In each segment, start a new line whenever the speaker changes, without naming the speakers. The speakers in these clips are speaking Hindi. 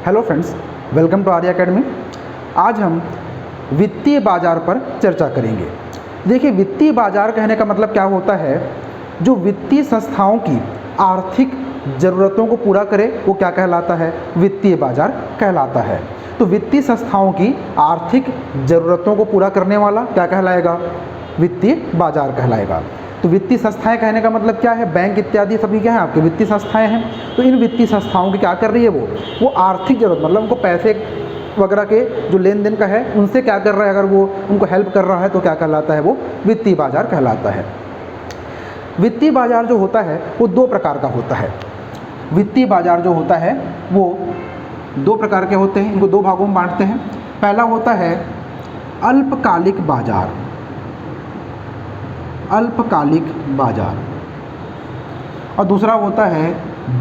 Hello friends, welcome to Arya academy. आज हम वित्तीय बाजार पर चर्चा करेंगे। देखिए, वित्तीय बाजार कहने का मतलब क्या होता है, जो वित्तीय संस्थाओं की आर्थिक ज़रूरतों को पूरा करे वो क्या कहलाता है, वित्तीय बाजार कहलाता है। तो वित्तीय संस्थाओं की आर्थिक ज़रूरतों को पूरा करने वाला क्या कहलाएगा, वित्तीय बाजार कहलाएगा। तो वित्तीय संस्थाएं कहने का मतलब क्या है, बैंक इत्यादि सभी क्या है आपके वित्तीय संस्थाएं हैं। तो इन वित्तीय संस्थाओं की क्या कर रही है, वो आर्थिक जरूरत मतलब उनको पैसे वगैरह के जो लेन देन का है उनसे क्या कर रहा है, अगर वो उनको हेल्प कर रहा है तो क्या कहलाता है, वो वित्तीय बाजार कहलाता है। वित्तीय बाजार जो होता है वो दो प्रकार का होता है। वित्तीय बाजार जो होता है वो दो प्रकार के होते हैं, इनको दो भागों में बांटते हैं। पहला होता है अल्पकालिक बाजार, अल्पकालिक बाजार, और दूसरा होता है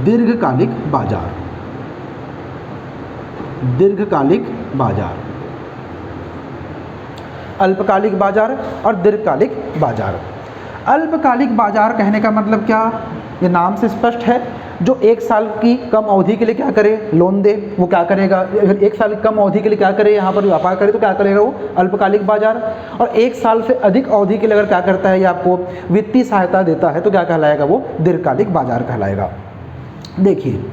दीर्घकालिक बाजार, दीर्घकालिक बाजार। अल्पकालिक बाजार और दीर्घकालिक बाजार। अल्पकालिक बाजार कहने का मतलब क्या, ये नाम से स्पष्ट है, जो एक साल की कम अवधि के लिए क्या करे, लोन दे, वो क्या करेगा, अगर एक साल की कम अवधि के लिए क्या करे, यहाँ पर व्यापार करे तो क्या करेगा, वो अल्पकालिक बाजार। और एक साल से अधिक अवधि के लिए अगर क्या करता है, ये आपको वित्तीय सहायता देता है तो क्या कहलाएगा, वो दीर्घकालिक बाजार कहलाएगा। देखिए,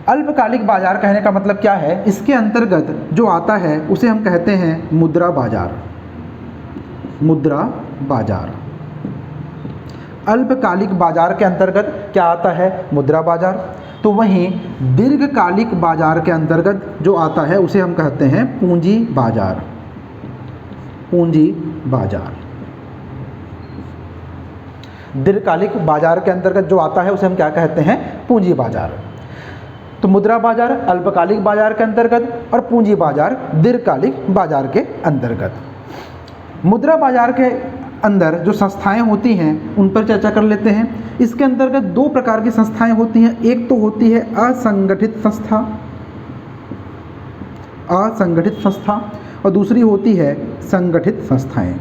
अल्पकालिक बाजार कहने का मतलब क्या है, इसके अंतर्गत जो आता है उसे हम कहते हैं मुद्रा बाजार, मुद्रा बाजार। अल्पकालिक बाजार के अंतर्गत क्या आता है, मुद्रा बाजार। तो वहीं दीर्घकालिक बाजार के अंतर्गत जो आता है उसे हम कहते हैं पूंजी बाजार, पूंजी बाजार। दीर्घकालिक बाजार के अंतर्गत जो आता है उसे हम क्या कहते हैं, पूंजी बाजार। तो मुद्रा बाजार अल्पकालिक बाजार के अंतर्गत और पूंजी बाजार दीर्घकालिक बाजार के अंतर्गत। मुद्रा बाजार के अंदर जो संस्थाएं होती हैं उन पर चर्चा कर लेते हैं। इसके अंतर्गत दो प्रकार की संस्थाएं होती हैं, एक तो होती है असंगठित संस्था, असंगठित संस्था, और दूसरी होती है संगठित संस्थाएं,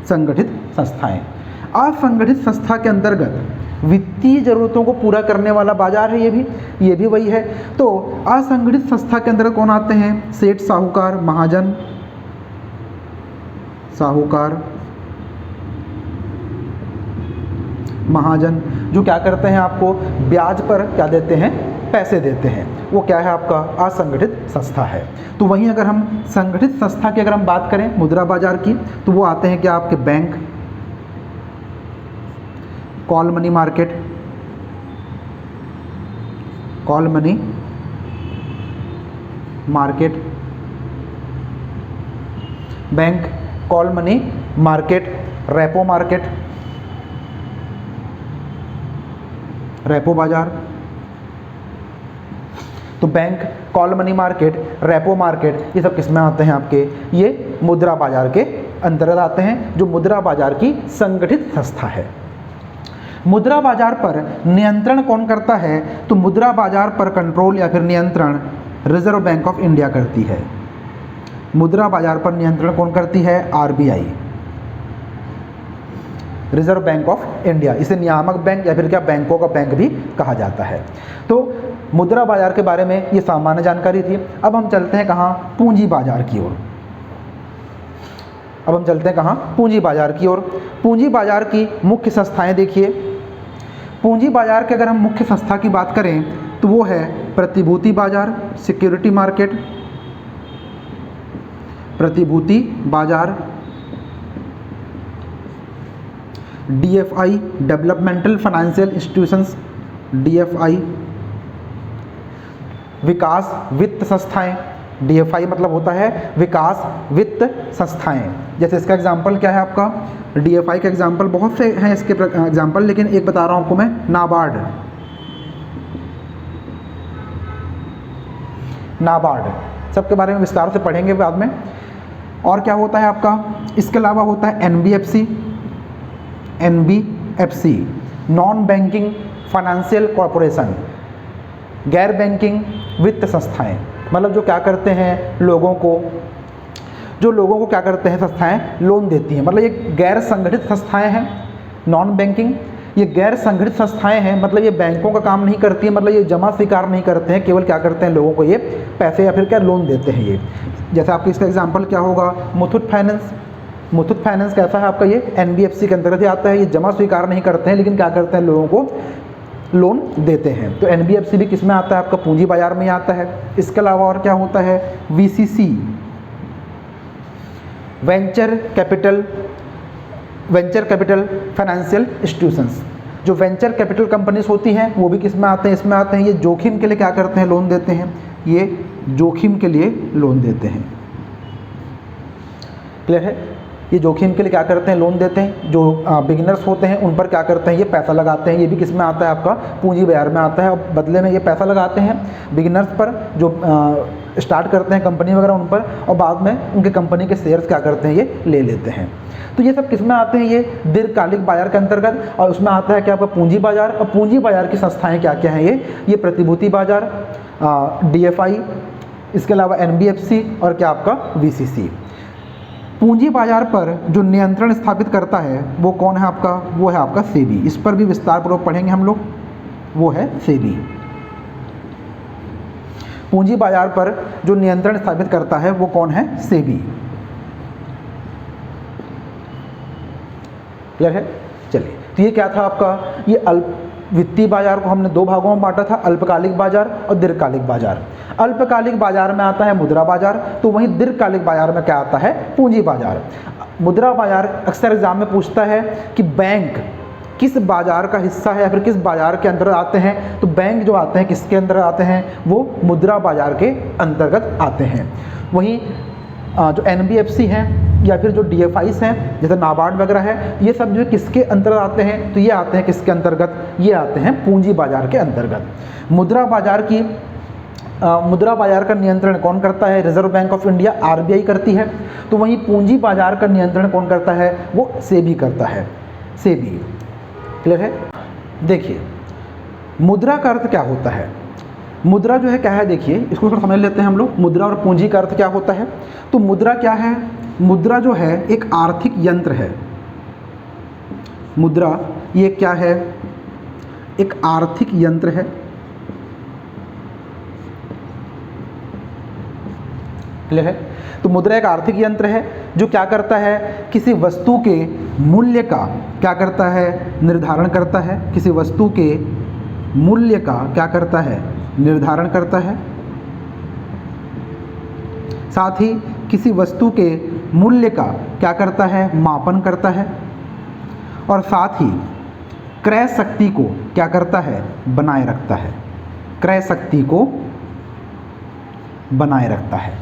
संगठित संस्थाएं। असंगठित संस्था के अंतर्गत वित्तीय जरूरतों को पूरा करने वाला बाजार है, ये भी वही है। तो असंगठित संस्था के अंतर्गत कौन आते हैं, सेठ, साहूकार, महाजन, साहूकार, महाजन, जो क्या करते हैं, आपको ब्याज पर क्या देते हैं, पैसे देते हैं। वो क्या है, आपका असंगठित संस्था है। तो वहीं अगर हम संगठित संस्था की अगर हम बात करें मुद्रा बाजार की, तो वो आते हैं क्या, आपके bank, call money market, call money market, bank, call money market, repo market, repo बाजार। तो bank, call money market, repo market, ये सब किसमें आते हैं आपके, ये मुद्रा बाजार के अंतर्गत आते हैं, जो मुद्रा बाजार की संगठित संस्था है। मुद्रा बाजार पर नियंत्रण कौन करता है, तो मुद्रा बाजार पर कंट्रोल या फिर नियंत्रण रिजर्व बैंक ऑफ इंडिया करती है। मुद्रा बाजार पर नियंत्रण कौन करती है, RBI, reserve bank of India. इसे नियामक बैंक या फिर क्या, बैंकों का बैंक भी कहा जाता है। तो मुद्रा बाजार के बारे में ये सामान्य जानकारी थी। अब हम चलते हैं कहाँ, पूंजी बाजार की ओर। अब हम चलते हैं कहाँ, पूंजी बाजार की ओर। पूंजी बाजार की मुख्य संस्थाएं देखिए। पूंजी बाजार के अगर हम मुख्य संस्था की बात करें तो वो है प्रतिभूति बाजार, सिक्योरिटी मार्केट, प्रतिभूति बाजार, DFI, developmental financial institutions, DFI, विकास वित्त संस्थाएं। डीएफआई मतलब होता है विकास वित्त संस्थाएं। जैसे इसका एग्जांपल क्या है आपका, डीएफआई का एग्जांपल बहुत से हैं इसके एग्जांपल, लेकिन एक बता रहा हूं आपको मैं, नाबार्ड, नाबार्ड सबके बारे में विस्तार से पढ़ेंगे बाद में। और क्या होता है आपका, इसके अलावा होता है NBFC, NBFC non banking financial corporation, गैर बैंकिंग वित्त संस्थाएं, मतलब जो क्या करते हैं, लोगों को क्या करते हैं, संस्थाएं लोन देती हैं, मतलब ये गैर संगठित संस्थाएं हैं, नॉन बैंकिंग। ये गैर संगठित संस्थाएं हैं, मतलब ये बैंकों का काम नहीं करती है, मतलब ये जमा स्वीकार नहीं करते हैं, केवल क्या करते हैं, लोगों को ये पैसे या फिर क्या लोन देते हैं ये। जैसे आपका इसका एग्जांपल क्या होगा, मुथूट फाइनेंस। मुथूट फाइनेंस कैसा है आपका, ये एनबीएफसी के अंतर्गत ही आता है। ये जमा स्वीकार नहीं करते हैं लेकिन क्या करते हैं, लोगों को लोन देते हैं। तो एनबीएफसी भी किस में आता है, आपका पूंजी बाजार में आता है। इसके अलावा और क्या होता है, VCC, venture capital financial institutions. जो वेंचर कैपिटल कंपनीज होती हैं वो भी किस में आते हैं, इसमें आते हैं। ये जोखिम के लिए क्या करते हैं, लोन देते हैं। ये जोखिम के लिए लोन देते हैं। क्लियर है, ये जोखिम के लिए क्या करते हैं, लोन देते हैं। जो बिगिनर्स होते हैं उन पर क्या करते हैं, ये पैसा लगाते हैं। ये भी किस में आता है, आपका पूंजी बाजार में आता है। और बदले में ये पैसा लगाते हैं बिगिनर्स पर, जो स्टार्ट करते हैं कंपनी वगैरह उन पर, और बाद में उनके कंपनी के शेयर्स क्या करते हैं, ये ले लेते हैं। तो ये सब किस में आते हैं, ये दीर्घकालिक बाजार के अंतर्गत। और उसमें आता है क्या, आपका पूंजी बाजार। और पूंजी बाजार की संस्थाएं क्या क्या हैं, ये प्रतिभूति बाजार, डीएफआई, इसके अलावा एनबीएफसी और क्या आपका वीसीसी। पूंजी बाजार पर जो नियंत्रण स्थापित करता है वो कौन है आपका, वो है आपका सेबी। इस पर भी विस्तार पूर्वक पढ़ेंगे हम लोग, वो है सेबी। पूंजी बाजार पर जो नियंत्रण स्थापित करता है वो कौन है, सेबी। क्लियर है, चलिए। तो ये क्या था आपका, ये वित्तीय बाजार को हमने दो भागों में बांटा था, अल्पकालिक बाजार और दीर्घकालिक बाजार। अल्पकालिक बाजार में आता है मुद्रा बाजार, तो वहीं दीर्घकालिक बाजार में क्या आता है, पूंजी बाजार। मुद्रा बाजार अक्सर एग्जाम में पूछता है कि बैंक किस बाजार का हिस्सा है या फिर किस बाजार के अंदर आते हैं। तो बैंक जो आते हैं किसके अंदर आते हैं, वो मुद्रा बाजार के अंतर्गत आते हैं। वहीं जो एनबीएफसी हैं या फिर जो डीएफआईस हैं जैसे नाबार्ड वगैरह है, ये सब जो किसके अंतर्गत आते हैं, तो ये आते हैं किसके अंतर्गत, ये आते हैं पूंजी बाजार के अंतर्गत। मुद्रा बाजार का नियंत्रण कौन करता है, reserve bank of India RBI करती है। तो वहीं पूंजी बाजार का नियंत्रण कौन करता है, वो सेबी करता है, सेबी। क्लियर है, देखिए मुद्रा का अर्थ क्या होता है। मुद्रा जो है क्या है, देखिए इसको थोड़ा समझ लेते हैं हम लोग। मुद्रा और पूंजी का अर्थ क्या होता है। तो मुद्रा क्या है, मुद्रा जो है एक आर्थिक यंत्र है। मुद्रा ये क्या है, एक आर्थिक यंत्र है। क्लियर है, तो मुद्रा एक आर्थिक यंत्र है जो क्या करता है, किसी वस्तु के मूल्य का क्या करता है, निर्धारण करता है। किसी वस्तु के मूल्य का क्या करता है, निर्धारण करता है। साथ ही किसी वस्तु के मूल्य का क्या करता है, मापन करता है। और साथ ही क्रय शक्ति को क्या करता है, बनाए रखता है। क्रय शक्ति को बनाए रखता है।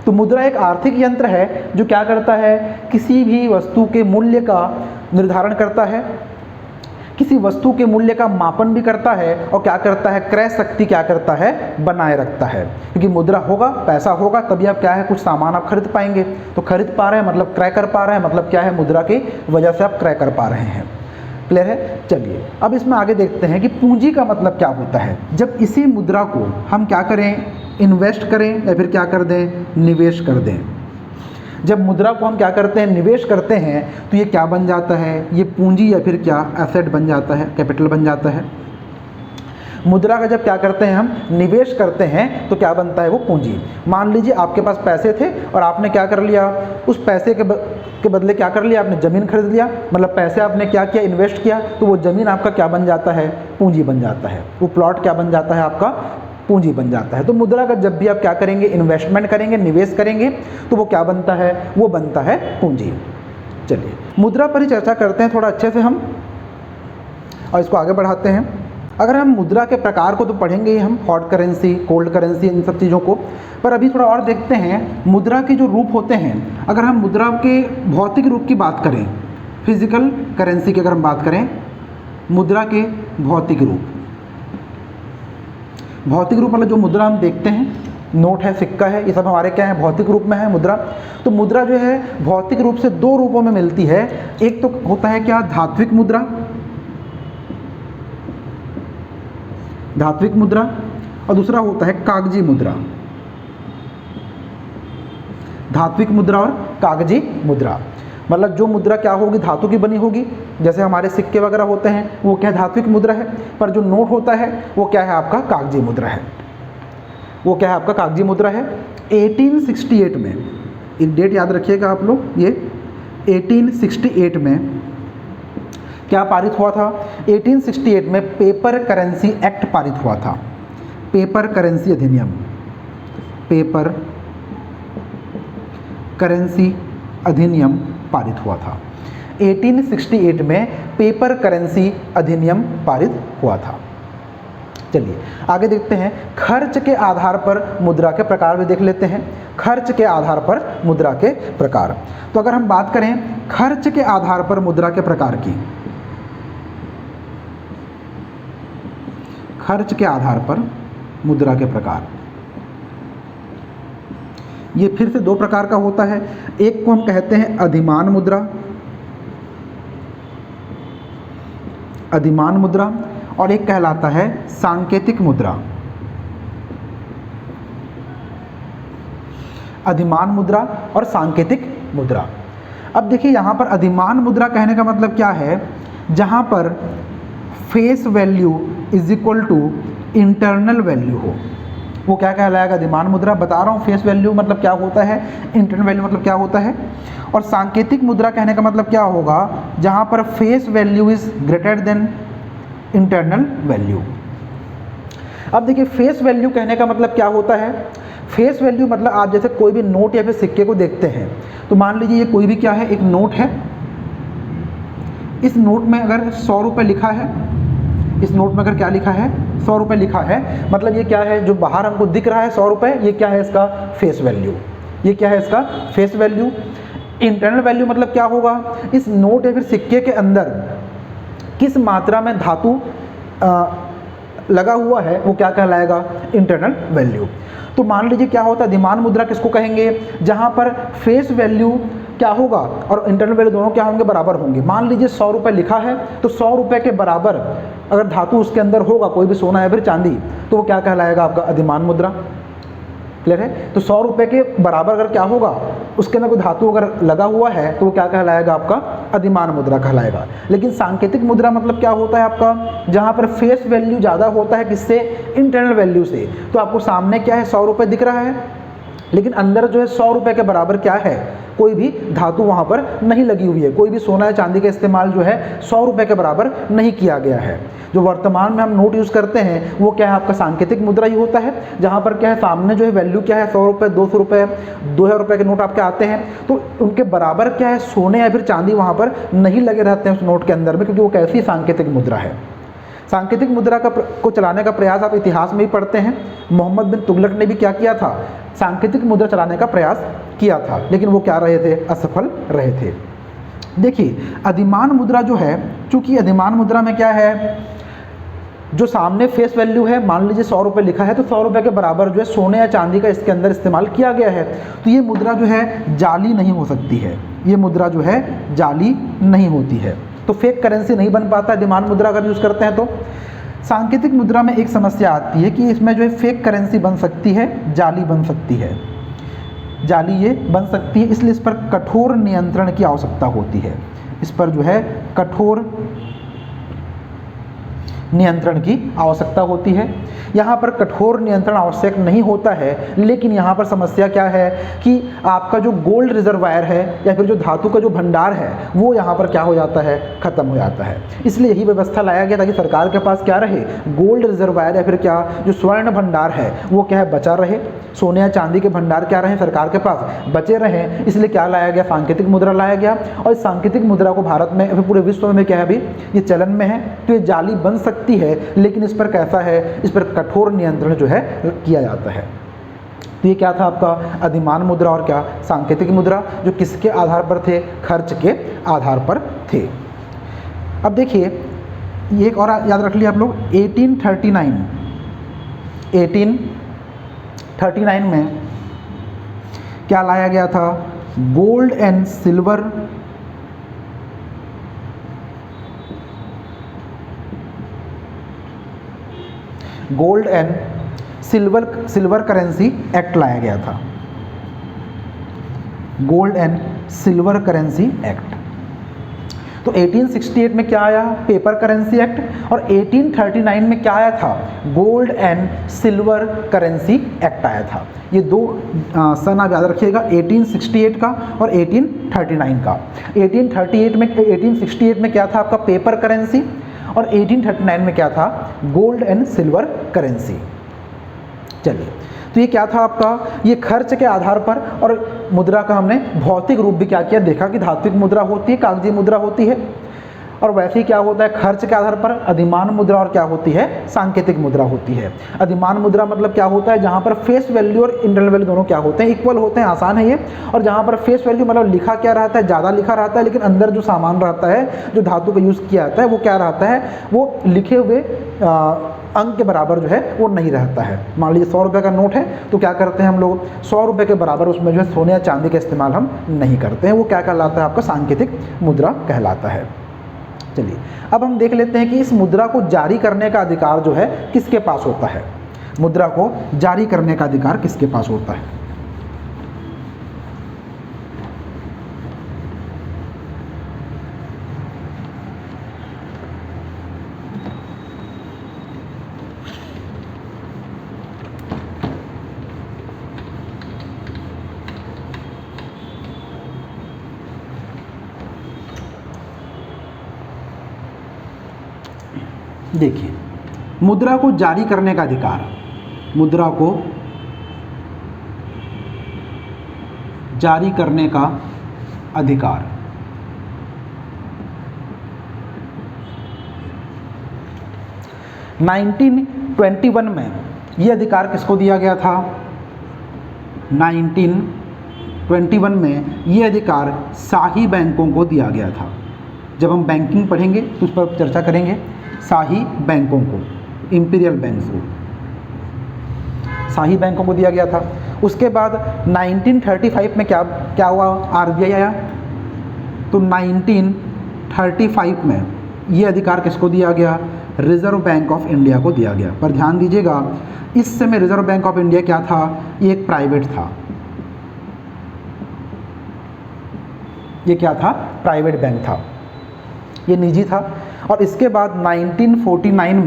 तो मुद्रा एक आर्थिक यंत्र है जो क्या करता है, किसी भी वस्तु के मूल्य का निर्धारण करता है, किसी वस्तु के मूल्य का मापन भी करता है, और क्या करता है, क्रय शक्ति क्या करता है, बनाए रखता है। क्योंकि मुद्रा होगा, पैसा होगा, तभी आप क्या है, कुछ सामान आप खरीद पाएंगे। तो खरीद पा रहे हैं मतलब क्रय कर पा रहे हैं, मतलब क्या है, मुद्रा की वजह से आप क्रय कर पा रहे हैं। क्लियर है, चलिए अब इसमें आगे देखते हैं कि पूंजी का मतलब क्या होता है। जब इसी मुद्रा को हम क्या करें, इन्वेस्ट करें या फिर क्या कर दें, निवेश कर दें। जब मुद्रा को हम क्या करते हैं, निवेश करते हैं, तो ये क्या बन जाता है, ये पूंजी या फिर क्या एसेट बन जाता है, कैपिटल बन जाता है। मुद्रा का जब क्या करते हैं, हम निवेश करते हैं, तो क्या बनता है, वो पूंजी। मान लीजिए आपके पास पैसे थे और आपने क्या कर लिया, उस पैसे के बदले क्या कर लिया, आपने ज़मीन खरीद लिया। मतलब पैसे आपने क्या किया, इन्वेस्ट किया, तो वो ज़मीन आपका क्या बन जाता है, पूंजी बन जाता है। वो प्लॉट क्या बन जाता है, आपका पूंजी बन जाता है। तो मुद्रा का जब भी आप क्या करेंगे, इन्वेस्टमेंट करेंगे, निवेश करेंगे, तो वो क्या बनता है, वो बनता है पूंजी। चलिए मुद्रा पर ही चर्चा करते हैं थोड़ा अच्छे से हम, और इसको आगे बढ़ाते हैं। अगर हम मुद्रा के प्रकार को तो पढ़ेंगे ही हम, हॉट करेंसी, कोल्ड करेंसी, इन सब चीज़ों को, पर अभी थोड़ा और देखते हैं मुद्रा के जो रूप होते हैं। अगर हम मुद्रा के भौतिक रूप की बात करें, फिजिकल करेंसी की अगर हम बात करें, मुद्रा के भौतिक रूप, भौतिक रूप मतलब जो मुद्रा हम देखते हैं, नोट है, सिक्का है, ये सब हमारे क्या है, भौतिक रूप में है मुद्रा। तो मुद्रा जो है भौतिक रूप से दो रूपों में मिलती है। एक तो होता है क्या, धात्विक मुद्रा, धात्विक मुद्रा, और दूसरा होता है कागजी मुद्रा। धात्विक मुद्रा और कागजी मुद्रा। मतलब जो मुद्रा क्या होगी, धातु की बनी होगी, जैसे हमारे सिक्के वगैरह होते हैं वो क्या धात्विक मुद्रा है, पर जो नोट होता है वो क्या है आपका कागजी मुद्रा है, वो क्या है आपका कागजी मुद्रा है। 1868 में, एक डेट याद रखिएगा आप लोग, ये 1868 में क्या पारित हुआ था, 1868 में पेपर करेंसी एक्ट पारित हुआ था, पेपर करेंसी अधिनियम, पेपर करेंसी अधिनियम पारित हुआ था। 1868 में पेपर करेंसी अधिनियम पारित हुआ था। चलिए आगे देखते हैं, खर्च के आधार पर मुद्रा के प्रकार भी देख लेते हैं। खर्च के आधार पर मुद्रा के प्रकार, तो अगर हम बात करें खर्च के आधार पर मुद्रा के प्रकार की, खर्च के आधार पर मुद्रा के प्रकार, ये फिर से दो प्रकार का होता है। एक को हम कहते हैं अधिमान मुद्रा, अधिमान मुद्रा, और एक कहलाता है सांकेतिक मुद्रा। अधिमान मुद्रा और सांकेतिक मुद्रा। अब देखिए यहाँ पर अधिमान मुद्रा कहने का मतलब क्या है, जहाँ पर face value is equal to internal value हो, वो क्या कहलाएगा, अधिमान मुद्रा। बता रहा हूँ फेस वैल्यू मतलब क्या होता है, इंटरनल वैल्यू मतलब क्या होता है। और सांकेतिक मुद्रा कहने का मतलब क्या होगा, जहाँ पर face value is greater than internal value. अब देखिए फेस वैल्यू कहने का मतलब क्या होता है, फेस वैल्यू मतलब आप जैसे कोई भी नोट या फिर सिक्के को देखते हैं, तो मान लीजिए ये कोई भी क्या है, एक नोट है, इस नोट में अगर 100 रुपये लिखा है, इस नोट में अगर क्या लिखा है, 100 रुपये लिखा है, मतलब ये क्या है, जो बाहर हमको दिख रहा है 100 रुपये, ये क्या है इसका फेस वैल्यू, ये क्या है इसका फेस वैल्यू। इंटरनल वैल्यू मतलब क्या होगा, इस नोट या फिर सिक्के के अंदर किस मात्रा में धातु लगा हुआ है, वो क्या कहलाएगा, इंटरनल वैल्यू। तो मान लीजिए क्या होता है, अधिमान मुद्रा किसको कहेंगे, जहाँ पर फेस वैल्यू क्या होगा और इंटरनल वैल्यू दोनों क्या होंगे, बराबर होंगे। मान लीजिए 100 रुपये लिखा है, तो 100 रुपये के बराबर अगर धातु उसके अंदर होगा, कोई भी सोना या फिर चांदी, तो वो क्या कहलाएगा आपका अधिमान मुद्रा। क्लियर है। तो 100 रुपये के बराबर अगर क्या होगा, उसके अंदर कोई धातु अगर लगा हुआ है, तो वो क्या कहलाएगा आपका अधिमान मुद्रा कहलाएगा। लेकिन सांकेतिक मुद्रा मतलब क्या होता है आपका, जहाँ पर फेस वैल्यू ज़्यादा होता है किससे, इंटरनल वैल्यू से। तो आपको सामने क्या है 100 रुपये दिख रहा है, लेकिन अंदर जो है 100 रुपये के बराबर क्या है, कोई भी धातु वहाँ पर नहीं लगी हुई है, कोई भी सोना या चांदी का इस्तेमाल जो है 100 रुपये के बराबर नहीं किया गया है। जो वर्तमान में हम नोट यूज़ करते हैं वो क्या है आपका सांकेतिक मुद्रा ही होता है, जहाँ पर क्या है सामने जो है वैल्यू क्या है 100 रुपये, 200 रुपये, 2000 रुपये के नोट आपके आते हैं, तो उनके बराबर क्या है सोने या फिर चांदी वहाँ पर नहीं लगे रहते हैं उस नोट के अंदर में, क्योंकि वो कैसी सांकेतिक मुद्रा है। सांकेतिक मुद्रा को चलाने का प्रयास आप इतिहास में ही पढ़ते हैं, मोहम्मद बिन तुगलक ने भी क्या किया था, सांकेतिक मुद्रा चलाने का प्रयास किया था, लेकिन वो क्या रहे थे, असफल रहे थे। देखिए अधिमान मुद्रा जो है, चूंकि अधिमान मुद्रा में क्या है, जो सामने फेस वैल्यू है, मान लीजिए 100 रुपये लिखा है, तो 100 रुपये के बराबर जो है सोने या चांदी का इसके अंदर इस्तेमाल किया गया है, तो ये मुद्रा जो है जाली नहीं हो सकती है, ये मुद्रा जो है जाली नहीं होती है, तो फेक करेंसी नहीं बन पाता है अधिमान मुद्रा अगर यूज़ करते हैं। तो सांकेतिक मुद्रा में एक समस्या आती है कि इसमें जो है फेक करेंसी बन सकती है, जाली बन सकती है, जाली ये बन सकती है, इसलिए इस पर कठोर नियंत्रण की आवश्यकता होती है, इस पर जो है कठोर नियंत्रण की आवश्यकता होती है। यहाँ पर कठोर नियंत्रण आवश्यक नहीं होता है, लेकिन यहाँ पर समस्या क्या है कि आपका जो गोल्ड रिजर्वायर है या फिर जो धातु का जो भंडार है वो यहाँ पर क्या हो जाता है, ख़त्म हो जाता है। इसलिए यही व्यवस्था लाया गया ताकि सरकार के पास क्या रहे, गोल्ड रिजर्वायर या फिर क्या जो स्वर्ण भंडार है वो क्या है, बचा रहे, सोने या चांदी के भंडार क्या रहे सरकार के पास बचे रहें। इसलिए क्या लाया गया, सांकेतिक मुद्रा लाया गया, और इस सांकेतिक मुद्रा को भारत में अभी पूरे विश्व में क्या है, अभी ये चलन में है। तो ये जाली बन सकती है, लेकिन इस पर कैसा है, इस पर कठोर नियंत्रण जो है किया जाता है। तो ये क्या था आपका अधिमान मुद्रा और क्या सांकेतिक मुद्रा, जो किसके आधार पर थे, खर्च के आधार पर थे। अब देखिए ये एक और याद रख लिया आप लोग, 1839 में क्या लाया गया था, gold and silver gold and silver currency act लाया गया था, gold and silver currency act. तो 1868 में क्या आया? Paper currency act. और 1839 में क्या आया था? Gold and silver currency act आया था। ये दो सन आप याद रखिएगा, 1868 का और 1839 का। 1868 में क्या था आपका? Paper currency. और 1839 में क्या था? Gold and silver currency. चलिए, तो ये क्या था आपका? ये खर्च के आधार पर, और मुद्रा का हमने भौतिक रूप भी क्या किया, देखा कि धात्विक मुद्रा होती है, कागजी मुद्रा होती है, और वैसे ही क्या होता है खर्च के आधार पर अधिमान मुद्रा, और क्या होती है? सांकेतिक मुद्रा होती है। अधिमान मुद्रा मतलब क्या होता है? जहाँ पर फेस वैल्यू और इंटरनल वैल्यू दोनों क्या होते हैं? इक्वल होते हैं, आसान है ये। और जहाँ पर फेस वैल्यू मतलब लिखा क्या रहता है? ज़्यादा लिखा रहता है, लेकिन अंदर जो सामान रहता है, जो धातु का यूज़ किया जाता है, वो क्या रहता है? वो लिखे हुए अंक के बराबर जो है वो नहीं रहता है। मान लीजिए 100 रुपये का नोट है, तो क्या करते हैं हम लोग? 100 रुपये के बराबर उसमें जो है सोने या चांदी का इस्तेमाल हम नहीं करते हैं। वो क्या कहलाता है? आपका सांकेतिक मुद्रा कहलाता है। चलिए, अब हम देख लेते हैं कि इस मुद्रा को जारी करने का अधिकार जो है किसके पास होता है। मुद्रा को जारी करने का अधिकार किसके पास होता है? देखिए, मुद्रा को जारी करने का अधिकार, मुद्रा को जारी करने का अधिकार 1921 में ये अधिकार किसको दिया गया था? 1921 में ये अधिकार शाही बैंकों को दिया गया था। जब हम बैंकिंग पढ़ेंगे तो उस पर चर्चा करेंगे। शाही बैंकों को, इंपीरियल बैंक्स को, शाही बैंकों को दिया गया था। उसके बाद 1935 में क्या हुआ? आरबीआई आया। तो 1935 में ये अधिकार किसको दिया गया? रिजर्व बैंक ऑफ इंडिया को दिया गया। पर ध्यान दीजिएगा, इस समय रिजर्व बैंक ऑफ इंडिया क्या था? ये एक प्राइवेट था। ये क्या था? प्राइवेट बैंक था, ये निजी था। और इसके बाद 1949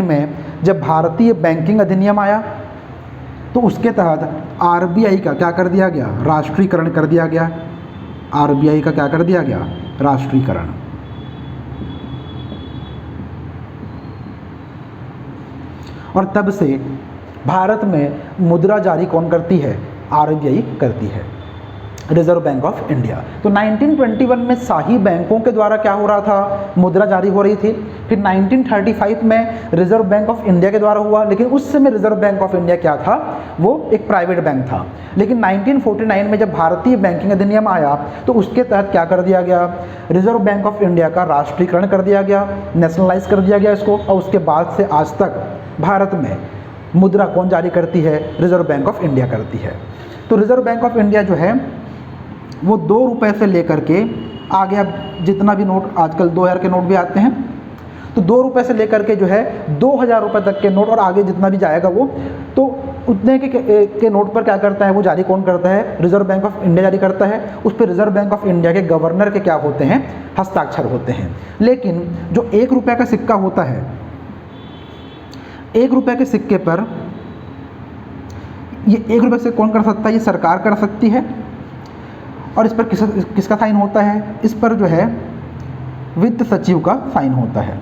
में जब भारतीय बैंकिंग अधिनियम आया, तो उसके तहत आरबीआई का क्या कर दिया गया? राष्ट्रीयकरण कर दिया गया। आरबीआई का क्या कर दिया गया? राष्ट्रीयकरण। और तब से भारत में मुद्रा जारी कौन करती है? आरबीआई करती है, रिजर्व बैंक ऑफ इंडिया। तो 1921 में शाही बैंकों के द्वारा क्या हो रहा था? मुद्रा जारी हो रही थी। फिर 1935 में रिजर्व बैंक ऑफ इंडिया के द्वारा हुआ, लेकिन उस समय रिजर्व बैंक ऑफ इंडिया क्या था? वो एक प्राइवेट बैंक था। लेकिन 1949 में जब भारतीय बैंकिंग अधिनियम आया, तो उसके तहत क्या कर दिया गया? रिजर्व बैंक ऑफ इंडिया का राष्ट्रीयकरण कर दिया गया, नेशनलाइज कर दिया गया इसको। और उसके बाद से आज तक भारत में मुद्रा कौन जारी करती है? रिजर्व बैंक ऑफ इंडिया करती है। तो रिजर्व बैंक ऑफ इंडिया जो है वो 2 रुपये से लेकर के आगे, अब जितना भी नोट, आजकल 2000 के नोट भी आते हैं, तो 2 रुपये से लेकर के जो है 2000 रुपये तक के नोट, और आगे जितना भी जाएगा वो, तो उतने के नोट पर क्या करता है? वो जारी कौन करता है? रिजर्व बैंक ऑफ इंडिया जारी करता है। उस पर रिजर्व बैंक ऑफ इंडिया के गवर्नर के क्या होते हैं? हस्ताक्षर होते हैं। लेकिन जो 1 रुपये का सिक्का होता है, 1 रुपये के सिक्के पर ये 1 रुपये से कौन कर सकता है? ये सरकार कर सकती है। और इस पर किसका साइन होता है? इस पर जो है वित्त सचिव का साइन होता है।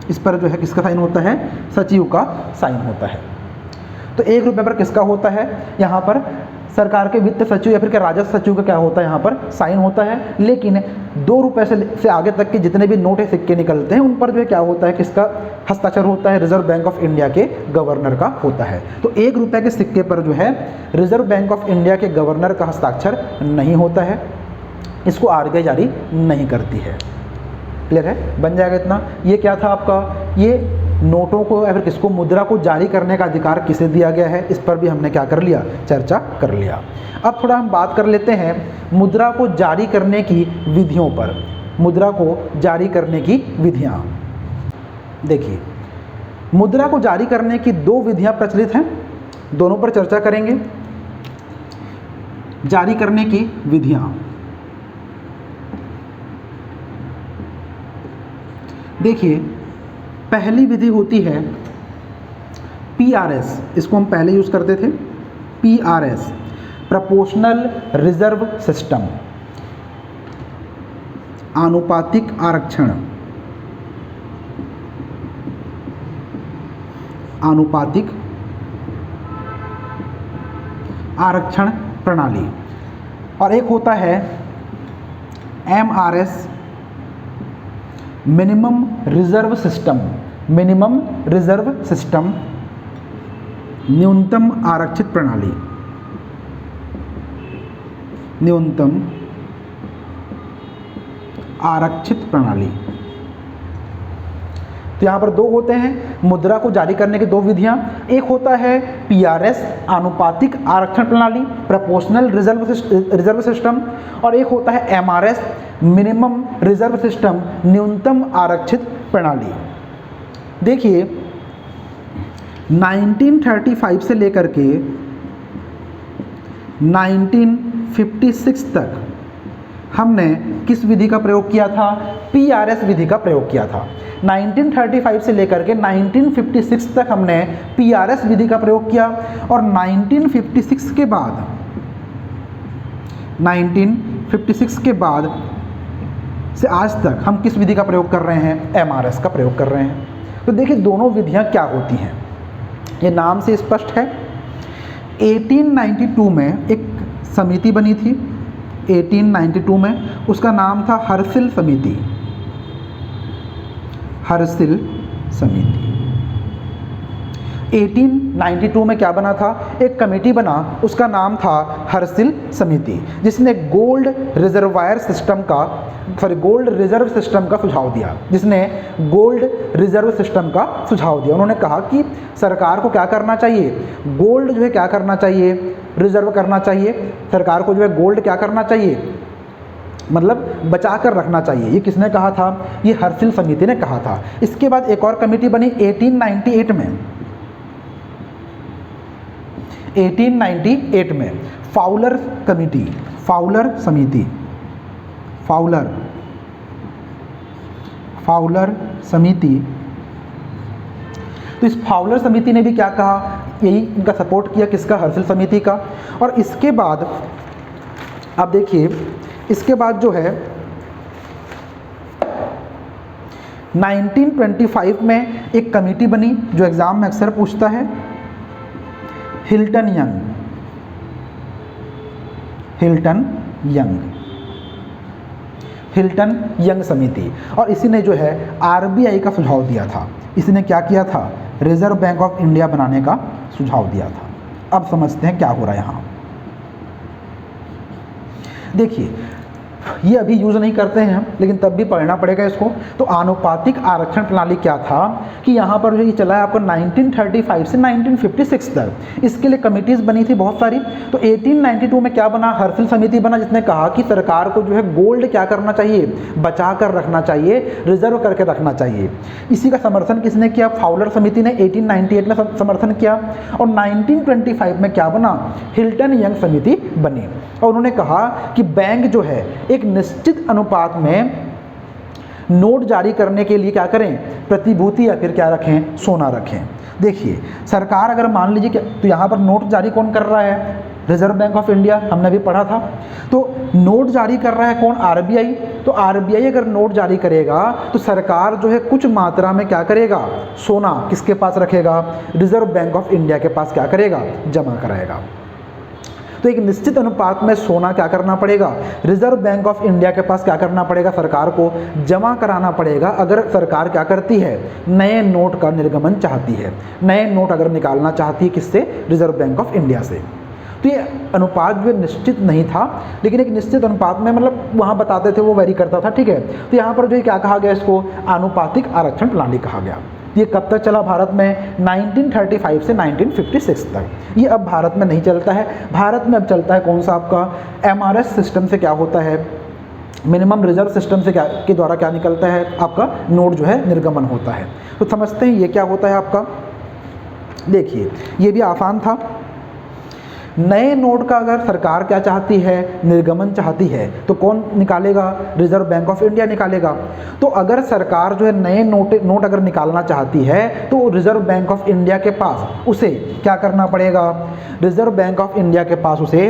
इस पर जो है किसका साइन होता है? सचिव का साइन होता है। तो 1 रुपये पर किसका होता है? यहाँ पर सरकार के वित्त सचिव या फिर क्या राजस्व सचिव का क्या होता है? यहाँ पर साइन होता है। लेकिन 2 रुपये से आगे तक के जितने भी नोट है, सिक्के निकलते हैं, उन पर जो है क्या होता है? किसका हस्ताक्षर होता है? रिजर्व बैंक ऑफ इंडिया के गवर्नर का होता है। तो 1 रुपये के सिक्के पर जो है रिजर्व बैंक ऑफ इंडिया के गवर्नर का हस्ताक्षर नहीं होता है, इसको आरबीआई जारी नहीं करती है। क्लियर है? बन जाएगा इतना। ये क्या था आपका? ये नोटों को या फिर किसको, मुद्रा को जारी करने का अधिकार किसे दिया गया है, इस पर भी हमने क्या कर लिया? चर्चा कर लिया। अब थोड़ा हम बात कर लेते हैं मुद्रा को जारी करने की विधियों पर। मुद्रा को जारी करने की विधियाँ। देखिए, मुद्रा को जारी करने की दो विधियां प्रचलित हैं, दोनों पर चर्चा करेंगे। जारी करने की विधियां, देखिए पहली विधि होती है PRS, इसको हम पहले यूज करते थे, PRS प्रोपोर्शनल रिजर्व सिस्टम, आनुपातिक आरक्षण, आनुपातिक आरक्षण प्रणाली। और एक होता है MRS minimum reserve system, minimum reserve system, न्यूनतम आरक्षित प्रणाली, न्यूनतम आरक्षित प्रणाली। तो यहाँ पर दो होते हैं मुद्रा को जारी करने की दो विधियां, एक होता है PRS आनुपातिक आरक्षण प्रणाली, प्रोपोर्शनल रिजर्व सिस्टम, और एक होता है MRS मिनिमम रिजर्व सिस्टम, न्यूनतम आरक्षित प्रणाली। देखिए 1935 से लेकर के 1956 तक हमने किस विधि का प्रयोग किया था? PRS विधि का प्रयोग किया था। 1935 से लेकर के 1956 तक हमने PRS विधि का प्रयोग किया, और 1956 के बाद 1956 के बाद से आज तक हम किस विधि का प्रयोग कर रहे हैं? MRS का प्रयोग कर रहे हैं। तो देखिए दोनों विधियां क्या होती हैं, ये नाम से स्पष्ट है। 1892 में एक समिति बनी थी, 1892 में, उसका नाम था हर्सिल समिति, हर्सिल समिति। 1892 में क्या बना था? एक कमेटी बना, उसका नाम था हर्सिल समिति, जिसने गोल्ड रिजर्वायर सिस्टम का गोल्ड रिजर्व सिस्टम का सुझाव दिया, जिसने गोल्ड रिजर्व सिस्टम का सुझाव दिया। उन्होंने कहा कि सरकार को क्या करना चाहिए? गोल्ड जो है क्या करना चाहिए? रिजर्व करना चाहिए। सरकार को जो है गोल्ड क्या करना चाहिए? मतलब बचा कर रखना चाहिए। ये किसने कहा था? ये हर्सिल समिति ने कहा था। इसके बाद एक और कमेटी बनी 1898 में, 1898 में फाउलर कमेटी, फाउलर समिति, फाउलर समिति। तो इस फाउलर समिति ने भी क्या कहा? यही इनका सपोर्ट किया, किसका? हर्सिल समिति का। और इसके बाद आप देखिए, इसके बाद जो है 1925 में एक कमेटी बनी जो एग्जाम में अक्सर पूछता है, Hilton young, Hilton young, Hilton young समिति। और इसी ने जो है RBI का सुझाव दिया था। इसी ने क्या किया था? रिजर्व बैंक ऑफ इंडिया बनाने का सुझाव दिया था। अब समझते हैं क्या हो रहा है यहाँ। देखिए ये अभी यूज़ नहीं करते हैं लेकिन तब भी पढ़ना पड़ेगा इसको। तो आनुपातिक आरक्षण प्रणाली क्या था कि यहाँ पर जो ये चला है आपको 1935 से 1956 तक, इसके लिए कमिटीज़ बनी थी बहुत सारी। तो 1892 में क्या बना? हर्सिल समिति बना, जिसने कहा कि सरकार को जो है गोल्ड क्या करना चाहिए? बचा कर रखना चाहिए, रिजर्व करके रखना चाहिए। इसी का समर्थन किसने किया? फाउलर समिति ने 1898 में समर्थन किया। और 1925 में क्या बना? हिल्टन यंग समिति बनी, और उन्होंने कहा कि बैंक जो है एक निश्चित अनुपात में नोट जारी करने के लिए क्या करें? प्रतिभूति या फिर क्या रखें? सोना रखें। देखिए सरकार अगर मान लीजिए कि, तो यहाँ पर नोट जारी कौन कर रहा है? रिजर्व बैंक ऑफ इंडिया, हमने अभी पढ़ा था। तो नोट जारी कर रहा है कौन? RBI। तो RBI अगर नोट जारी करेगा तो सरकार जो है कुछ मात्रा में क्या करेगा? सोना किसके पास रखेगा? रिजर्व बैंक ऑफ इंडिया के पास क्या करेगा? जमा कराएगा। तो एक निश्चित अनुपात में सोना क्या करना पड़ेगा? रिजर्व बैंक ऑफ इंडिया के पास क्या करना पड़ेगा? सरकार को जमा कराना पड़ेगा। अगर सरकार क्या करती है? नए नोट का निर्गमन चाहती है, नए नोट अगर निकालना चाहती है, किससे? रिजर्व बैंक ऑफ इंडिया से। तो ये अनुपात जो निश्चित नहीं था, लेकिन एक निश्चित अनुपात में मतलब वहाँ बताते थे, वो वेरी करता था, ठीक है। तो यहाँ पर जो क्या कहा गया? इसको आनुपातिक आरक्षण प्रणाली कहा गया। ये कब तक चला भारत में? 1935 से 1956 तक। ये अब भारत में नहीं चलता है। भारत में अब चलता है कौन सा? आपका MRS सिस्टम से क्या होता है? मिनिमम रिजर्व सिस्टम से क्या के द्वारा क्या निकलता है, आपका नोट जो है निर्गमन होता है। तो समझते हैं ये क्या होता है आपका। देखिए ये भी आसान था। नए नोट का अगर सरकार क्या चाहती है, निर्गमन चाहती है, तो कौन निकालेगा, रिजर्व बैंक ऑफ इंडिया निकालेगा। तो अगर सरकार जो है नए नोट अगर निकालना चाहती है तो रिजर्व बैंक ऑफ इंडिया के पास उसे क्या करना पड़ेगा, रिजर्व बैंक ऑफ इंडिया के पास उसे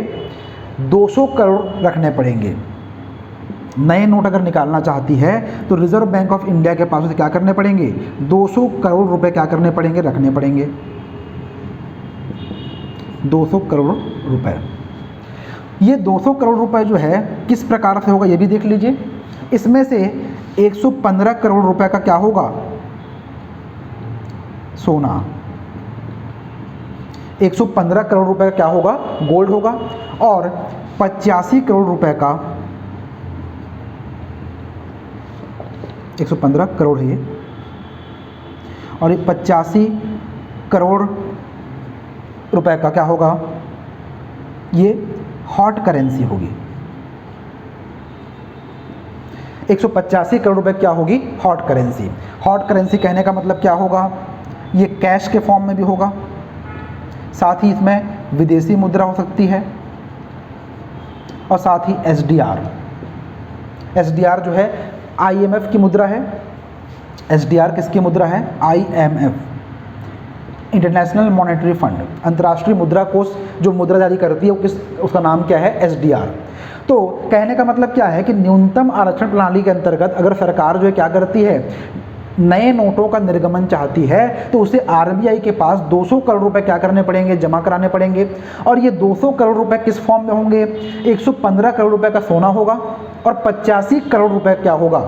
200 करोड़ रखने पड़ेंगे। नए नोट अगर निकालना चाहती है तो रिजर्व बैंक ऑफ इंडिया के पास उसे क्या करने पड़ेंगे, 200 करोड़ रुपए क्या करने पड़ेंगे, रखने पड़ेंगे। 200 करोड़ रुपए। ये 200 करोड़ रुपए जो है किस प्रकार से होगा ये भी देख लीजिए। इसमें से 115 करोड़ रुपए का क्या होगा, सोना। 115 करोड़ रुपए का क्या होगा, गोल्ड होगा। और 85 करोड़ रुपए का, 115 करोड़ है ये, और ये 85 करोड़ रुपए का क्या होगा, ये हॉट करेंसी होगी। 185 करोड़ रुपए क्या होगी, हॉट करेंसी। हॉट करेंसी कहने का मतलब क्या होगा, ये कैश के फॉर्म में भी होगा, साथ ही इसमें विदेशी मुद्रा हो सकती है, और साथ ही एसडीआर। एसडीआर जो है आईएमएफ की मुद्रा है। एसडीआर किसकी मुद्रा है, आईएमएफ, इंटरनेशनल मॉनेटरी फंड, अंतर्राष्ट्रीय मुद्रा कोष जो मुद्रा जारी करती है वो उसका नाम क्या है, एसडीआर। तो कहने का मतलब क्या है कि न्यूनतम आरक्षण प्रणाली के अंतर्गत अगर सरकार जो है क्या करती है, नए नोटों का निर्गमन चाहती है तो उसे आरबीआई के पास 200 करोड़ रुपए क्या करने पड़ेंगे, जमा कराने पड़ेंगे। और ये 200 करोड़ रुपए किस फॉर्म में होंगे, 115 करोड़ रुपए का सोना होगा और 85 करोड़ रुपए क्या होगा,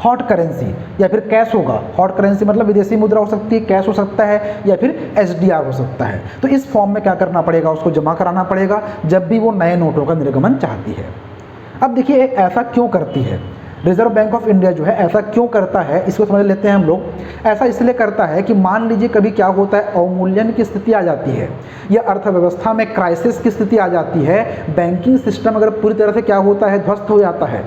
हॉट करेंसी या फिर कैश होगा। हॉट करेंसी मतलब विदेशी मुद्रा हो सकती है, कैश हो सकता है, या फिर एसडीआर हो सकता है। तो इस फॉर्म में क्या करना पड़ेगा, उसको जमा कराना पड़ेगा जब भी वो नए नोटों का निर्गमन चाहती है। अब देखिए ऐसा क्यों करती है रिजर्व बैंक ऑफ इंडिया, जो है ऐसा क्यों करता है, इसको समझ लेते हैं हम लोग। ऐसा इसलिए करता है कि मान लीजिए कभी क्या होता है, अवमूल्यन की स्थिति आ जाती है या अर्थव्यवस्था में क्राइसिस की स्थिति आ जाती है, बैंकिंग सिस्टम अगर पूरी तरह से क्या होता है, ध्वस्त हो जाता है,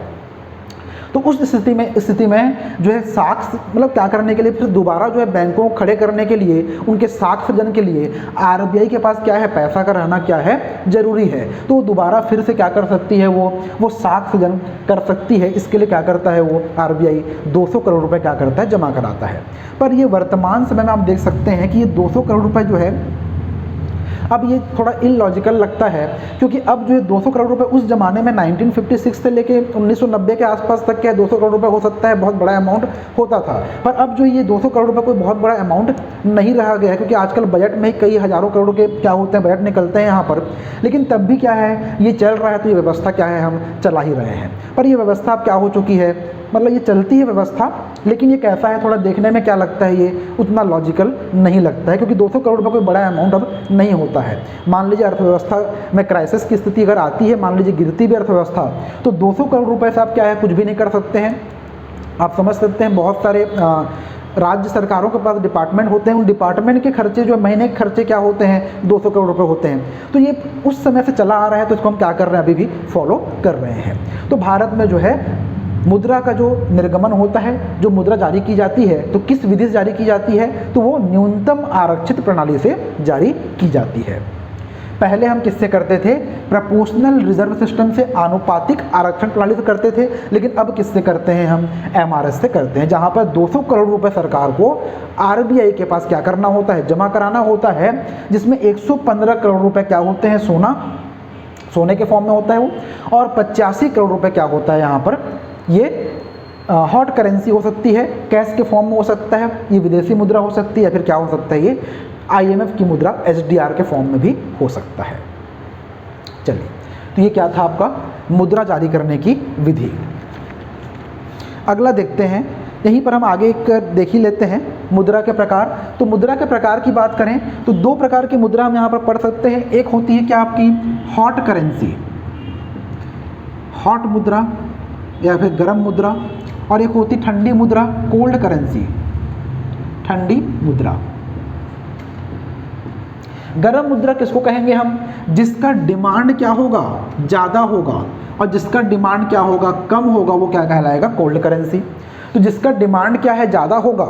तो उस स्थिति में जो है साख मतलब क्या करने के लिए, फिर दोबारा जो है बैंकों को खड़े करने के लिए, उनके साख सृजन के लिए आरबीआई के पास क्या है, पैसा का रहना क्या है, जरूरी है। तो वो दोबारा फिर से क्या कर सकती है, वो साख सृजन कर सकती है। इसके लिए क्या करता है, वो आरबीआई 200 करोड़ रुपए क्या करता है, जमा कराता है। पर ये वर्तमान समय में आप देख सकते हैं कि ये 200 करोड़ रुपए जो है अब ये थोड़ा इलॉजिकल लगता है, क्योंकि अब जो है 200 करोड़ रुपए उस ज़माने में 1956 से लेके 1990 के आसपास तक क्या 200 करोड़ रुपए हो सकता है, बहुत बड़ा अमाउंट होता था। पर अब जो ये 200 करोड़ रुपए कोई बहुत बड़ा अमाउंट नहीं रहा गया है, क्योंकि आजकल बजट में ही कई हज़ारों करोड़ के क्या होते हैं, बजट निकलते हैं यहाँ पर। लेकिन तब भी क्या है, ये चल रहा है, तो ये व्यवस्था क्या है, हम चला ही रहे हैं। पर ये व्यवस्था अब क्या हो चुकी है, मतलब ये चलती है व्यवस्था, लेकिन ये कैसा है, थोड़ा देखने में क्या लगता है, ये उतना लॉजिकल नहीं लगता है, क्योंकि 200 करोड़ रुपये कोई बड़ा अमाउंट अब नहीं होता है। मान लीजिए अर्थव्यवस्था में क्राइसिस की स्थिति अगर आती है, मान लीजिए गिरती भी अर्थव्यवस्था, तो 200 करोड़ रुपये से आप क्या है, कुछ भी नहीं कर सकते हैं। आप समझ सकते हैं बहुत सारे राज्य सरकारों के पास डिपार्टमेंट होते हैं, उन डिपार्टमेंट के खर्चे जो महीने के खर्चे क्या होते हैं, 200 करोड़ रुपए होते हैं। तो ये उस समय से चला आ रहा है, तो इसको हम क्या कर रहे हैं, अभी भी फॉलो कर रहे हैं। तो भारत में जो है मुद्रा का जो निर्गमन होता है, जो मुद्रा जारी की जाती है, तो किस विधि से जारी की जाती है, तो वो न्यूनतम आरक्षित प्रणाली से जारी की जाती है। पहले हम किससे करते थे, प्रोपोर्शनल रिजर्व सिस्टम से, आनुपातिक आरक्षण प्रणाली से करते थे। लेकिन अब किससे करते हैं, हम एमआरएस से करते हैं, जहां पर 200 करोड़ रुपए सरकार को आरबीआई के पास क्या करना होता है, जमा कराना होता है, जिसमें 115 करोड़ रुपए क्या होते हैं, सोने के फॉर्म में होता है वो, और 85 करोड़ रुपए क्या होता है यहाँ पर, ये हॉट करेंसी हो सकती है, कैश के फॉर्म में हो सकता है, ये विदेशी मुद्रा हो सकती है, या फिर क्या हो सकता है, ये आईएमएफ की मुद्रा एसडीआर के फॉर्म में भी हो सकता है। चलिए, तो ये क्या था आपका मुद्रा जारी करने की विधि। अगला देखते हैं, यहीं पर हम आगे एक देख ही लेते हैं मुद्रा के प्रकार। तो मुद्रा के प्रकार की बात करें तो दो प्रकार की मुद्रा हम यहाँ पर पढ़ सकते हैं। एक होती है क्या आपकी हॉट करेंसी, हॉट मुद्रा या फिर गर्म मुद्रा, और एक होती ठंडी मुद्रा, कोल्ड करेंसी, ठंडी मुद्रा। गर्म मुद्रा किसको कहेंगे हम, जिसका डिमांड क्या होगा, ज़्यादा होगा, और जिसका डिमांड क्या होगा, कम होगा, वो क्या कहलाएगा, कोल्ड करेंसी। तो जिसका डिमांड क्या है, ज़्यादा होगा,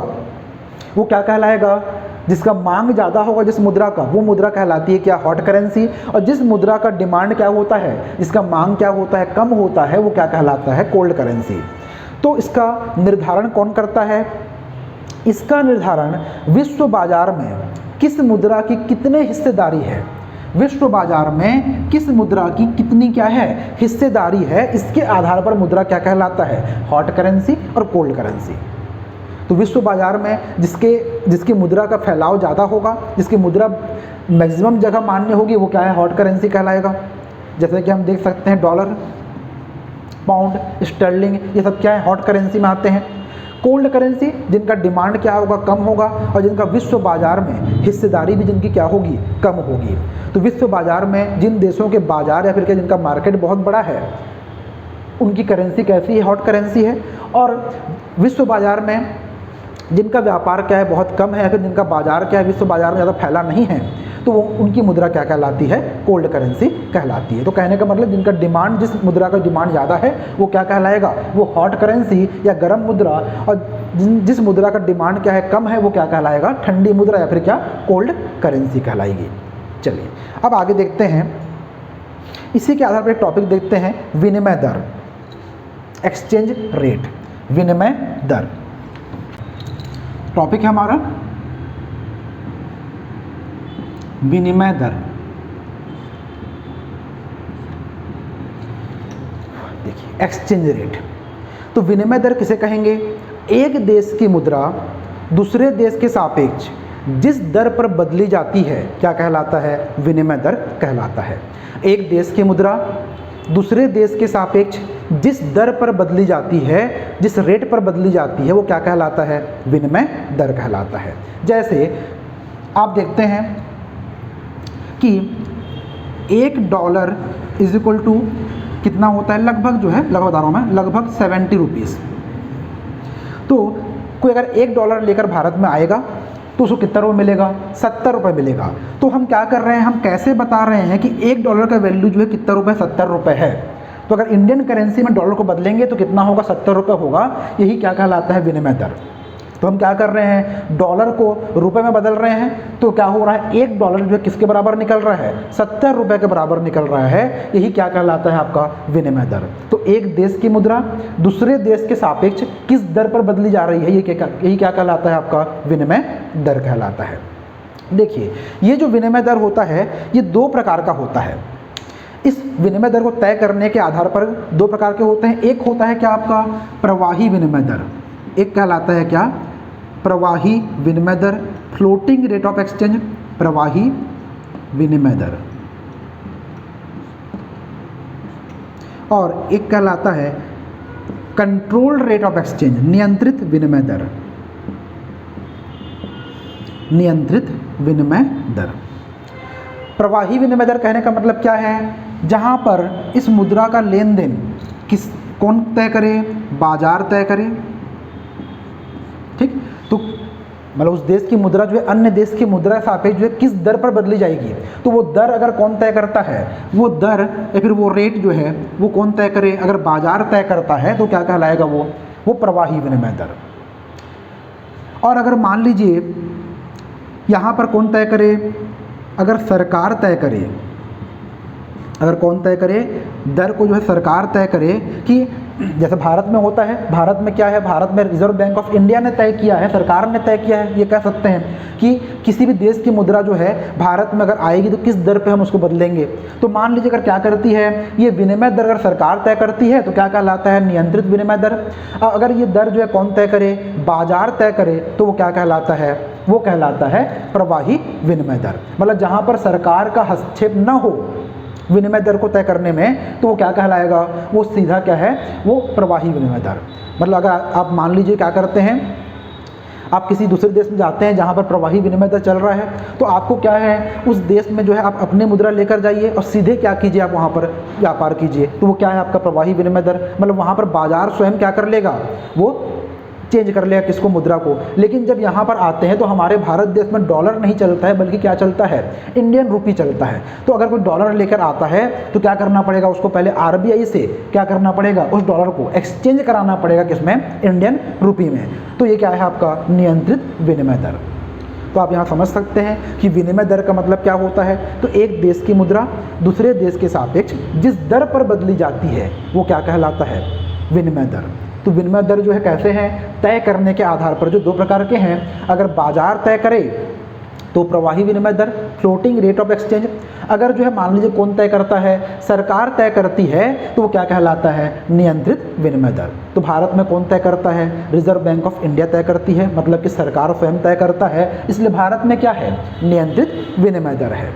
वो क्या कहलाएगा, जिसका मांग ज़्यादा होगा जिस मुद्रा का, वो मुद्रा कहलाती है क्या, हॉट करेंसी। और जिस मुद्रा का डिमांड क्या होता है, जिसका मांग क्या होता है, कम होता है, वो क्या कहलाता है, कोल्ड करेंसी। तो इसका निर्धारण कौन करता है, इसका निर्धारण विश्व बाजार में किस मुद्रा की कितने हिस्सेदारी है, विश्व बाजार में किस मुद्रा की कितनी क्या है, हिस्सेदारी है, इसके आधार पर मुद्रा क्या कहलाता है, हॉट करेंसी और कोल्ड करेंसी। तो विश्व बाजार में जिसकी मुद्रा का फैलाव ज़्यादा होगा, जिसकी मुद्रा मैक्सिमम जगह मान्य होगी, वो क्या है, हॉट करेंसी कहलाएगा। जैसे कि हम देख सकते हैं डॉलर, पाउंड, स्टर्लिंग, ये सब क्या है, हॉट करेंसी में आते हैं। कोल्ड करेंसी जिनका डिमांड क्या होगा, कम होगा, और जिनका विश्व बाजार में हिस्सेदारी भी जिनकी क्या होगी, कम होगी। तो विश्व बाजार में जिन देशों के बाजार या फिर क्या जिनका मार्केट बहुत बड़ा है, उनकी करेंसी कैसी है, हॉट करेंसी है। और विश्व बाजार में जिनका व्यापार क्या है, बहुत कम है, या फिर जिनका बाजार क्या है, विश्व बाजार में ज़्यादा फैला नहीं है, तो वो उनकी मुद्रा क्या कहलाती है, कोल्ड करेंसी कहलाती है। तो कहने का मतलब जिनका डिमांड, जिस मुद्रा का डिमांड ज़्यादा है, वो क्या कहलाएगा, वो हॉट करेंसी या गर्म मुद्रा, और जिस मुद्रा का डिमांड क्या है, कम है, वो क्या कहलाएगा, ठंडी मुद्रा या फिर क्या, कोल्ड करेंसी कहलाएगी। चलिए अब आगे देखते हैं, इसी के आधार पर एक टॉपिक देखते हैं, विनिमय दर, एक्सचेंज रेट, विनिमय दर टॉपिक है हमारा, विनिमय दर। देखिए एक्सचेंज रेट, तो विनिमय दर किसे कहेंगे, एक देश की मुद्रा दूसरे देश के सापेक्ष जिस दर पर बदली जाती है, क्या कहलाता है, विनिमय दर कहलाता है। एक देश की मुद्रा दूसरे देश के सापेक्ष जिस दर पर बदली जाती है, जिस रेट पर बदली जाती है, वो क्या कहलाता है, विनिमय दर कहलाता है। जैसे आप देखते हैं कि $1 इज इक्वल टू कितना होता है, लगभग जो है, लगभग बता रहा हूँ मैं, लगभग 70 रुपीज़। तो कोई अगर $1 लेकर भारत में आएगा तो उसको कितना रुपये मिलेगा, 70 रुपये मिलेगा। तो हम क्या कर रहे हैं, हम कैसे बता रहे हैं कि $1 का वैल्यू जो है कितना रुपये, 70 रुपये है। तो अगर इंडियन करेंसी में डॉलर को बदलेंगे तो कितना होगा, 70 रुपये होगा। यही क्या कहलाता है, विनिमय दर। तो हम क्या कर रहे हैं, डॉलर को रुपए में बदल रहे हैं, तो क्या हो रहा है, $1 जो है किसके बराबर निकल रहा है, 70 रुपये के बराबर निकल रहा है। यही क्या कहलाता है आपका विनिमय दर। तो एक देश की मुद्रा दूसरे देश के सापेक्ष किस दर पर बदली जा रही है, यही क्या कहलाता है आपका विनिमय दर कहलाता है। देखिए ये जो विनिमय दर होता है, ये 2 प्रकार का होता है। इस विनिमय दर को तय करने के आधार पर 2 प्रकार के होते हैं। एक होता है क्या, आपका प्रवाही विनिमय दर, एक कहलाता है क्या, प्रवाही विनिमय दर, फ्लोटिंग रेट ऑफ एक्सचेंज, प्रवाही विनिमय दर, और एक कहलाता है कंट्रोल्ड रेट ऑफ एक्सचेंज, नियंत्रित विनिमय दर, नियंत्रित विनिमय दर। प्रवाही विनिमय दर कहने का मतलब क्या है, जहां पर इस मुद्रा का लेन देन कौन तय करे, बाजार तय करे, ठीक। तो मतलब उस देश की मुद्रा जो है अन्य देश की मुद्रा सापेक्ष जो है किस दर पर बदली जाएगी, तो वो दर अगर कौन तय करता है, वो दर या फिर वो रेट जो है वो कौन तय करे, अगर बाजार तय करता है तो क्या कहलाएगा, वो प्रवाही विनिमय दर। और अगर मान लीजिए यहाँ पर कौन तय करे, अगर सरकार तय करे, अगर कौन तय करे, दर को जो है सरकार तय करे, कि जैसे भारत में होता है, भारत में क्या है, भारत में रिजर्व बैंक ऑफ इंडिया ने तय किया है, सरकार ने तय किया है, ये कह सकते हैं कि किसी भी देश की मुद्रा जो है भारत में अगर आएगी तो किस दर पे हम उसको बदलेंगे। तो मान लीजिए अगर क्या करती है, ये विनिमय दर अगर सरकार तय करती है तो क्या कहलाता है, नियंत्रित विनिमय दर। अगर ये दर जो है कौन तय करे, बाजार तय करे, तो वो क्या कहलाता है, वो कहलाता है प्रवाही विनिमय दर। मतलब जहाँ पर सरकार का हस्तक्षेप न हो विनिमय दर को तय करने में, तो वो क्या कहलाएगा, वो सीधा क्या है, वो प्रवाही विनिमय दर। मतलब अगर आप मान लीजिए क्या करते हैं, आप किसी दूसरे देश में जाते हैं जहाँ पर प्रवाही विनिमय दर चल रहा है, तो आपको क्या है, उस देश में जो है आप अपनी मुद्रा लेकर जाइए और सीधे क्या कीजिए, आप वहाँ पर व्यापार कीजिए, तो वो क्या है आपका प्रवाही विनिमय दर। मतलब वहाँ पर बाजार स्वयं क्या कर लेगा, वो चेंज कर लिया किसको, मुद्रा को। लेकिन जब यहाँ पर आते हैं तो हमारे भारत देश में डॉलर नहीं चलता है, बल्कि क्या चलता है, इंडियन रुपी चलता है। तो अगर कोई डॉलर लेकर आता है तो क्या करना पड़ेगा उसको, पहले आरबीआई से क्या करना पड़ेगा, उस डॉलर को एक्सचेंज कराना पड़ेगा किसमें, इंडियन रुपी में। तो ये क्या है आपका नियंत्रित विनिमय दर। तो आप यहाँ समझ सकते हैं कि विनिमय दर का मतलब क्या होता है। तो एक देश की मुद्रा दूसरे देश के सापेक्ष जिस दर पर बदली जाती है वो क्या कहलाता है, विनिमय दर। तो विनिमय दर जो है कैसे हैं, तय करने के आधार पर, जो दो प्रकार के हैं। अगर बाजार तय करे तो प्रवाही विनिमय दर, फ्लोटिंग रेट ऑफ एक्सचेंज। अगर जो है मान लीजिए कौन तय करता है, सरकार तय करती है, तो वो क्या कहलाता है, नियंत्रित विनिमय दर। तो भारत में कौन तय करता है, रिजर्व बैंक ऑफ इंडिया तय करती है, मतलब कि सरकार स्वयं तय करता है, इसलिए भारत में क्या है, नियंत्रित विनिमय दर है।